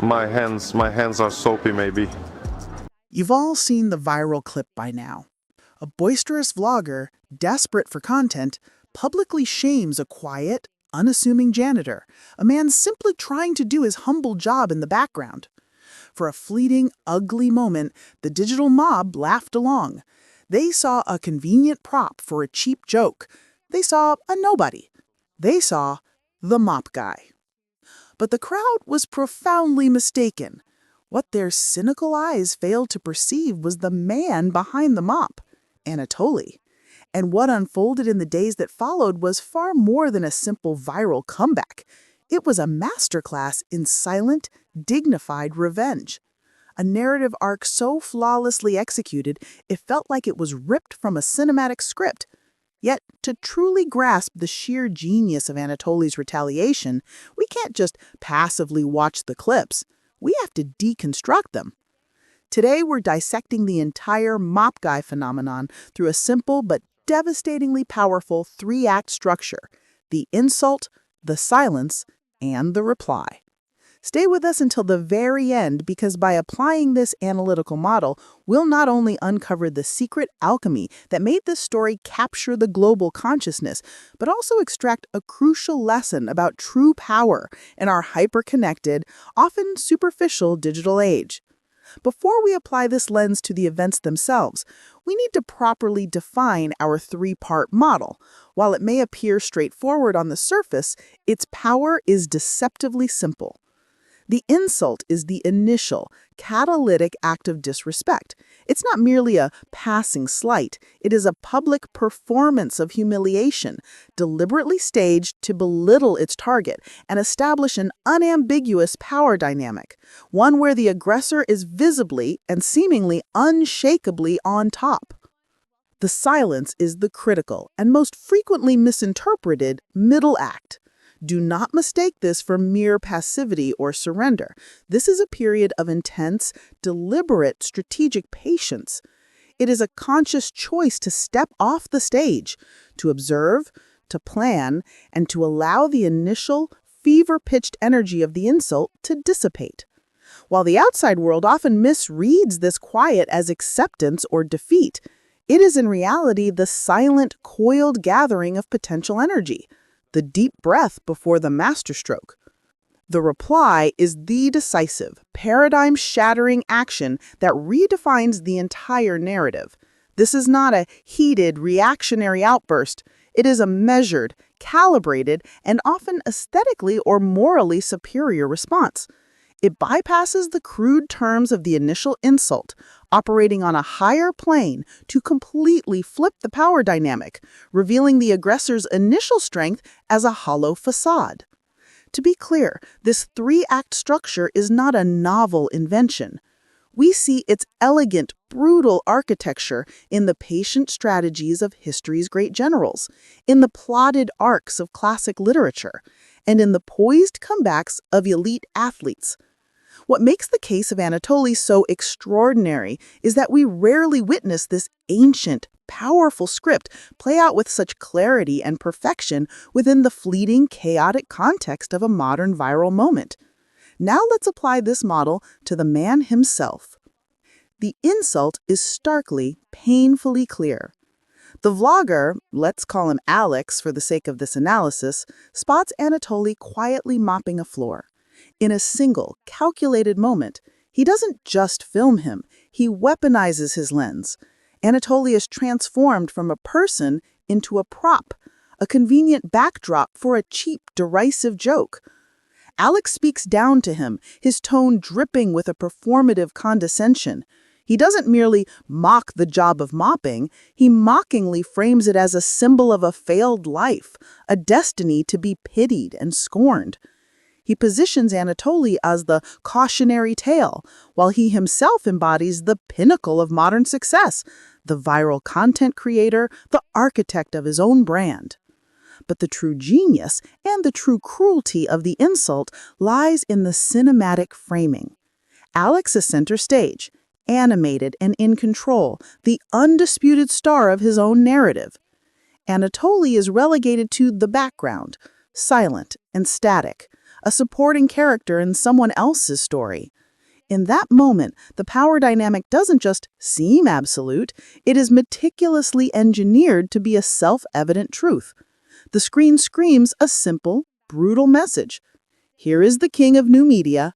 My hands are soapy maybe. You've all seen the viral clip by now. A boisterous vlogger, desperate for content, publicly shames a quiet, unassuming janitor, a man simply trying to do his humble job in the background. For a fleeting, ugly moment, the digital mob laughed along. They saw a convenient prop for a cheap joke. They saw a nobody. They saw the mop guy. But the crowd was profoundly mistaken. What their cynical eyes failed to perceive was the man behind the mop, Anatoly. And what unfolded in the days that followed was far more than a simple viral comeback. It was a masterclass in silent, dignified revenge. A narrative arc so flawlessly executed, it felt like it was ripped from a cinematic script. Yet, to truly grasp the sheer genius of Anatoly's retaliation, we can't just passively watch the clips. We have to deconstruct them. Today, we're dissecting the entire mop guy phenomenon through a simple but devastatingly powerful three-act structure: the insult, the silence, and the reply. Stay with us until the very end, because by applying this analytical model, we'll not only uncover the secret alchemy that made this story capture the global consciousness, but also extract a crucial lesson about true power in our hyper-connected, often superficial digital age. Before we apply this lens to the events themselves, we need to properly define our three-part model. While it may appear straightforward on the surface, its power is deceptively simple. The insult is the initial, catalytic act of disrespect. It's not merely a passing slight. It is a public performance of humiliation, deliberately staged to belittle its target and establish an unambiguous power dynamic, one where the aggressor is visibly and seemingly unshakably on top. The silence is the critical and most frequently misinterpreted middle act. Do not mistake this for mere passivity or surrender. This is a period of intense, deliberate, strategic patience. It is a conscious choice to step off the stage, to observe, to plan, and to allow the initial, fever-pitched energy of the insult to dissipate. While the outside world often misreads this quiet as acceptance or defeat, it is in reality the silent, coiled gathering of potential energy, the deep breath before the masterstroke. The reply is the decisive, paradigm-shattering action that redefines the entire narrative. This is not a heated, reactionary outburst. It is a measured, calibrated, and often aesthetically or morally superior response. It bypasses the crude terms of the initial insult, operating on a higher plane to completely flip the power dynamic, revealing the aggressor's initial strength as a hollow facade. To be clear, this three-act structure is not a novel invention. We see its elegant, brutal architecture in the patient strategies of history's great generals, in the plotted arcs of classic literature, and in the poised comebacks of elite athletes. What makes the case of Anatoly so extraordinary is that we rarely witness this ancient, powerful script play out with such clarity and perfection within the fleeting, chaotic context of a modern viral moment. Now let's apply this model to the man himself. The insult is starkly, painfully clear. The vlogger, let's call him Alex for the sake of this analysis, spots Anatoly quietly mopping a floor. In a single, calculated moment, he doesn't just film him, he weaponizes his lens. Anatoly is transformed from a person into a prop, a convenient backdrop for a cheap, derisive joke. Alex speaks down to him, his tone dripping with a performative condescension. He doesn't merely mock the job of mopping, he mockingly frames it as a symbol of a failed life, a destiny to be pitied and scorned. He positions Anatoly as the cautionary tale, while he himself embodies the pinnacle of modern success, the viral content creator, the architect of his own brand. But the true genius and the true cruelty of the insult lies in the cinematic framing. Alex is center stage, animated and in control, the undisputed star of his own narrative. Anatoly is relegated to the background, silent and static, a supporting character in someone else's story. In that moment, the power dynamic doesn't just seem absolute, it is meticulously engineered to be a self-evident truth. The screen screams a simple, brutal message. Here is the king of new media,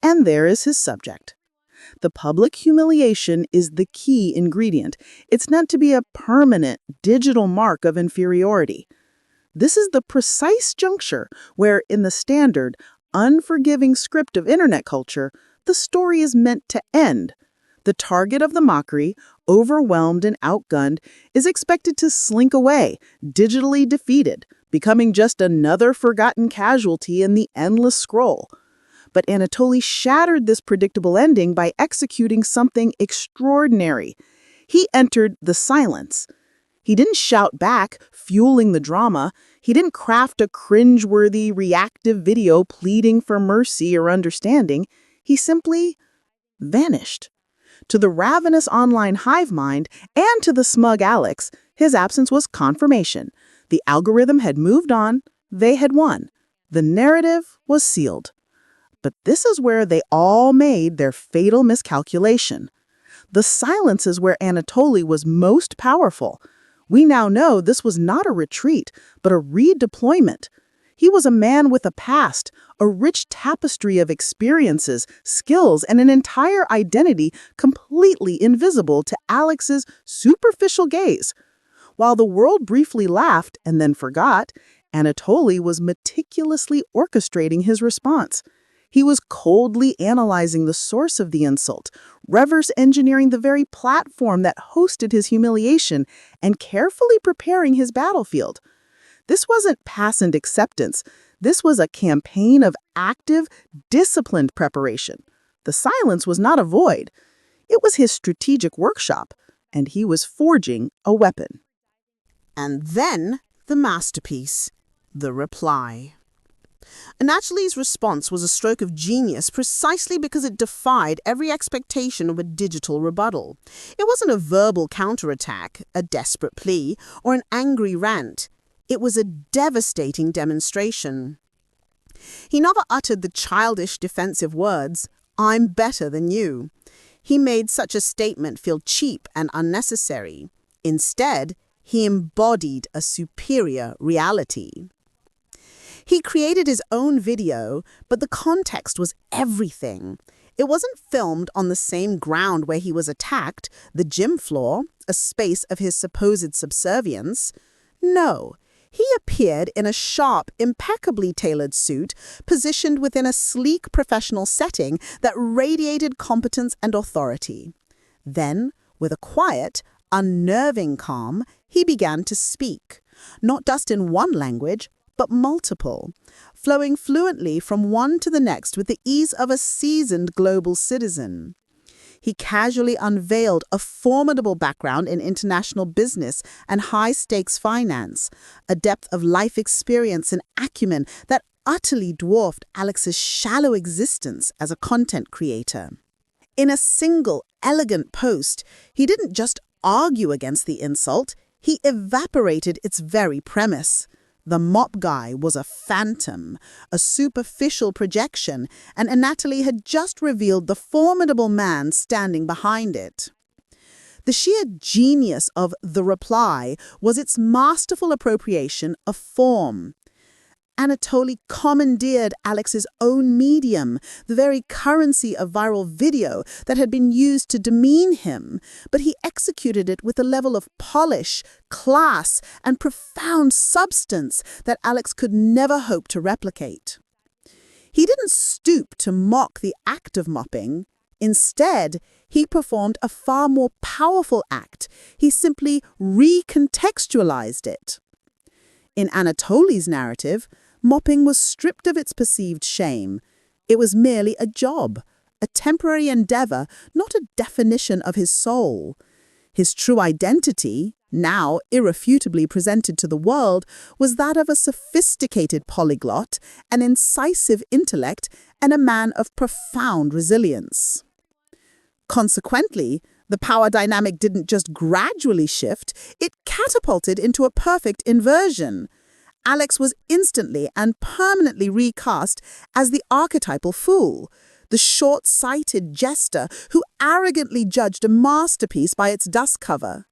and there is his subject. The public humiliation is the key ingredient. It's meant to be a permanent, digital mark of inferiority. This is the precise juncture where, in the standard, unforgiving script of internet culture, the story is meant to end. The target of the mockery, overwhelmed and outgunned, is expected to slink away, digitally defeated, becoming just another forgotten casualty in the endless scroll. But Anatoly shattered this predictable ending by executing something extraordinary. He entered the silence. He didn't shout back, fueling the drama. He didn't craft a cringeworthy, reactive video pleading for mercy or understanding. He simply vanished. To the ravenous online hive mind and to the smug Alex, his absence was confirmation. The algorithm had moved on. They had won. The narrative was sealed. But this is where they all made their fatal miscalculation. The silence is where Anatoly was most powerful. We now know this was not a retreat, but a redeployment. He was a man with a past, a rich tapestry of experiences, skills, and an entire identity completely invisible to Alex's superficial gaze. While the world briefly laughed and then forgot, Anatoly was meticulously orchestrating his response. He was coldly analyzing the source of the insult, reverse engineering the very platform that hosted his humiliation, and carefully preparing his battlefield. This wasn't passive acceptance. This was a campaign of active, disciplined preparation. The silence was not a void. It was his strategic workshop, and he was forging a weapon. And then the masterpiece, the reply. Anatoly's response was a stroke of genius precisely because it defied every expectation of a digital rebuttal. It wasn't a verbal counterattack, a desperate plea, or an angry rant. It was a devastating demonstration. He never uttered the childish defensive words, "I'm better than you." He made such a statement feel cheap and unnecessary. Instead, he embodied a superior reality. He created his own video, but the context was everything. It wasn't filmed on the same ground where he was attacked, the gym floor, a space of his supposed subservience. No, he appeared in a sharp, impeccably tailored suit, positioned within a sleek professional setting that radiated competence and authority. Then, with a quiet, unnerving calm, he began to speak, not just in one language, but multiple, flowing fluently from one to the next with the ease of a seasoned global citizen. He casually unveiled a formidable background in international business and high-stakes finance, a depth of life experience and acumen that utterly dwarfed Alex's shallow existence as a content creator. In a single, elegant post, he didn't just argue against the insult, he evaporated its very premise. The mop guy was a phantom, a superficial projection, and Anatoly had just revealed the formidable man standing behind it. The sheer genius of the reply was its masterful appropriation of form. Anatoly commandeered Alex's own medium, the very currency of viral video that had been used to demean him, but he executed it with a level of polish, class, and profound substance that Alex could never hope to replicate. He didn't stoop to mock the act of mopping. Instead, he performed a far more powerful act. He simply recontextualized it. In Anatoly's narrative, mopping was stripped of its perceived shame. It was merely a job, a temporary endeavor, not a definition of his soul. His true identity, now irrefutably presented to the world, was that of a sophisticated polyglot, an incisive intellect, and a man of profound resilience. Consequently, the power dynamic didn't just gradually shift, it catapulted into a perfect inversion. Alex was instantly and permanently recast as the archetypal fool, the short-sighted jester who arrogantly judged a masterpiece by its dust cover.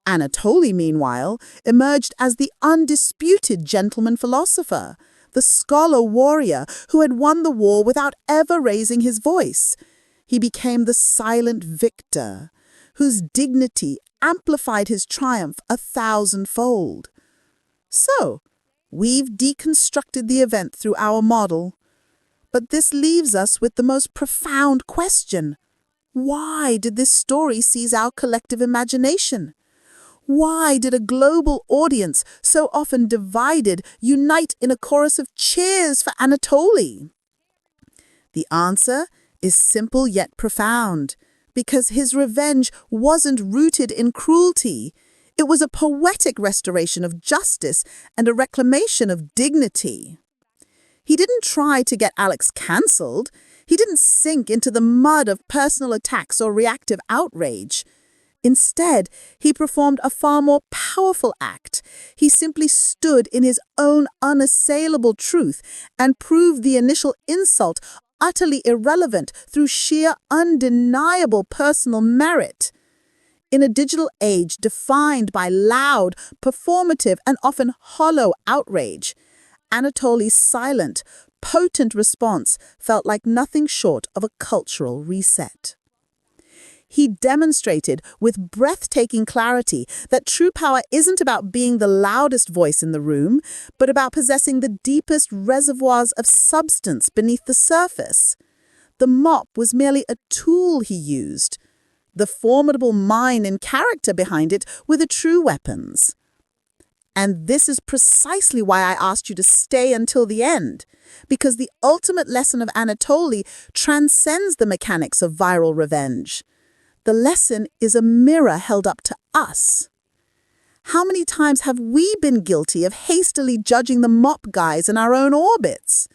Anatoly, meanwhile, emerged as the undisputed gentleman philosopher, the scholar warrior who had won the war without ever raising his voice. He became the silent victor, whose dignity amplified his triumph 1,000-fold. So, we've deconstructed the event through our model. But this leaves us with the most profound question. Why did this story seize our collective imagination? Why did a global audience, so often divided, unite in a chorus of cheers for Anatoly? The answer is simple yet profound, because his revenge wasn't rooted in cruelty. It was a poetic restoration of justice and a reclamation of dignity. He didn't try to get Alex cancelled. He didn't sink into the mud of personal attacks or reactive outrage. Instead, he performed a far more powerful act. He simply stood in his own unassailable truth and proved the initial insult utterly irrelevant through sheer undeniable personal merit. In a digital age defined by loud, performative, and often hollow outrage, Anatoly's silent, potent response felt like nothing short of a cultural reset. He demonstrated with breathtaking clarity that true power isn't about being the loudest voice in the room, but about possessing the deepest reservoirs of substance beneath the surface. The mop was merely a tool he used. The formidable mind and character behind it were the true weapons. And this is precisely why I asked you to stay until the end, because the ultimate lesson of Anatoly transcends the mechanics of viral revenge. The lesson is a mirror held up to us. How many times have we been guilty of hastily judging the mop guys in our own orbits?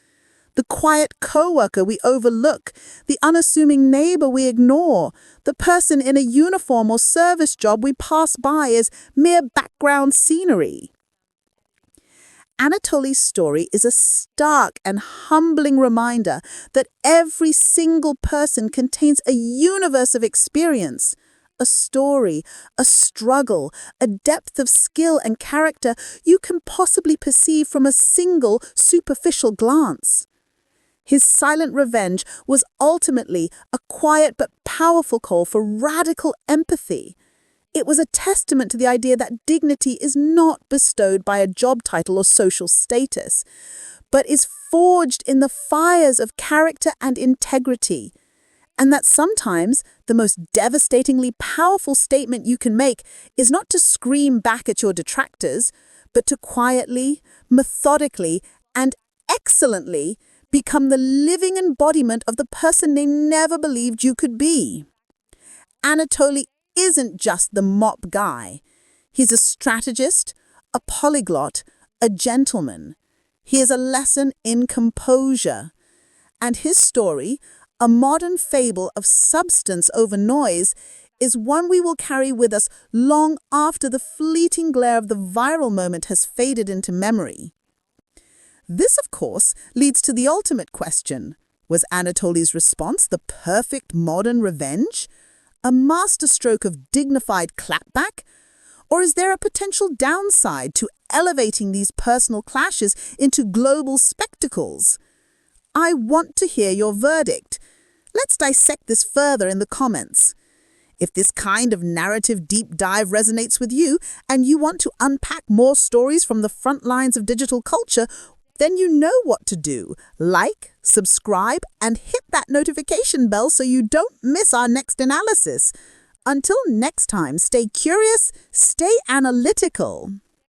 The quiet coworker we overlook, the unassuming neighbor we ignore, the person in a uniform or service job we pass by as mere background scenery. Anatoly's story is a stark and humbling reminder that every single person contains a universe of experience, a story, a struggle, a depth of skill and character you can possibly perceive from a single superficial glance. His silent revenge was ultimately a quiet but powerful call for radical empathy. It was a testament to the idea that dignity is not bestowed by a job title or social status, but is forged in the fires of character and integrity. And that sometimes the most devastatingly powerful statement you can make is not to scream back at your detractors, but to quietly, methodically, and excellently become the living embodiment of the person they never believed you could be. Anatoly isn't just the mop guy. He's a strategist, a polyglot, a gentleman. He is a lesson in composure. And his story, a modern fable of substance over noise, is one we will carry with us long after the fleeting glare of the viral moment has faded into memory. This, of course, leads to the ultimate question. Was Anatoly's response the perfect modern revenge? A masterstroke of dignified clapback? Or is there a potential downside to elevating these personal clashes into global spectacles? I want to hear your verdict. Let's dissect this further in the comments. If this kind of narrative deep dive resonates with you and you want to unpack more stories from the front lines of digital culture, then you know what to do. Like, subscribe, and hit that notification bell so you don't miss our next analysis. Until next time, stay curious, stay analytical.